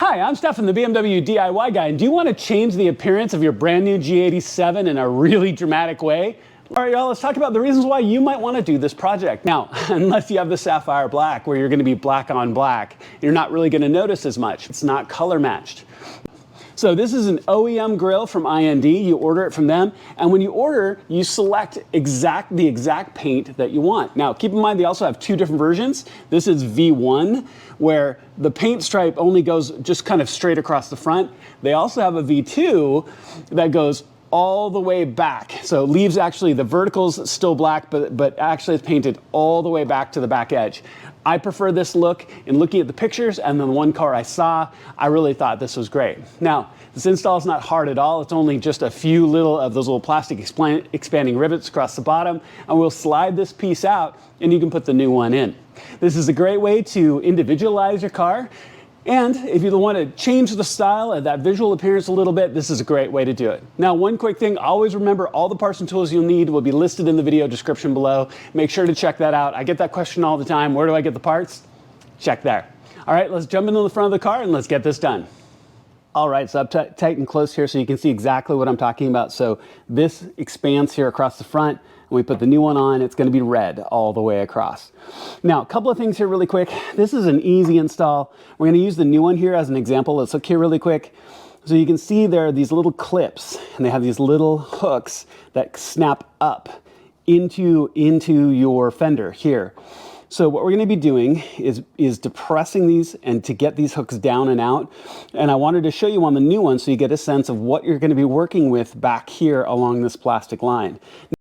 Hi, I'm Stefan, the BMW DIY guy, and do you want to change the appearance of your brand new G87 in a really dramatic way? All right, y'all, let's talk about the reasons why you might want to do this project. Now, unless you have the sapphire black, where you're going to be black on black, you're not really going to notice as much. It's not color matched. So this is an OEM grill from IND. You order it from them, and when you order, you select the exact paint that you want. Now, keep in mind they also have two different versions. This is V1, where the paint stripe only goes just kind of straight across the front. They also have a V2 that goes all the way back. So it leaves actually the verticals still black, but actually it's painted all the way back to the back edge. I prefer this look. In looking at the pictures and the one car I saw, I really thought this was great. Now, this install is not hard at all. It's only just a few of those little plastic expanding rivets across the bottom, and we'll slide this piece out and you can put the new one in. This is a great way to individualize your car. And if you want to change the style and that visual appearance a little bit, this is a great way to do it. Now, one quick thing, always remember all the parts and tools you'll need will be listed in the video description below. Make sure to check that out. I get that question all the time. Where do I get the parts? Check there. All right, let's jump into the front of the car and let's get this done. All right, so I'm tight and close here so you can see exactly what I'm talking about. So this expands here across the front, and we put the new one on. It's going to be red all the way across. Now, a couple of things here really quick. This is an easy install. We're going to use the new one here as an example. Let's look here really quick. So you can see there are these little clips, and they have these little hooks that snap up into your fender here. So what we're going to be doing is depressing these and to get these hooks down and out. And I wanted to show you on the new one so you get a sense of what you're going to be working with back here along this plastic line.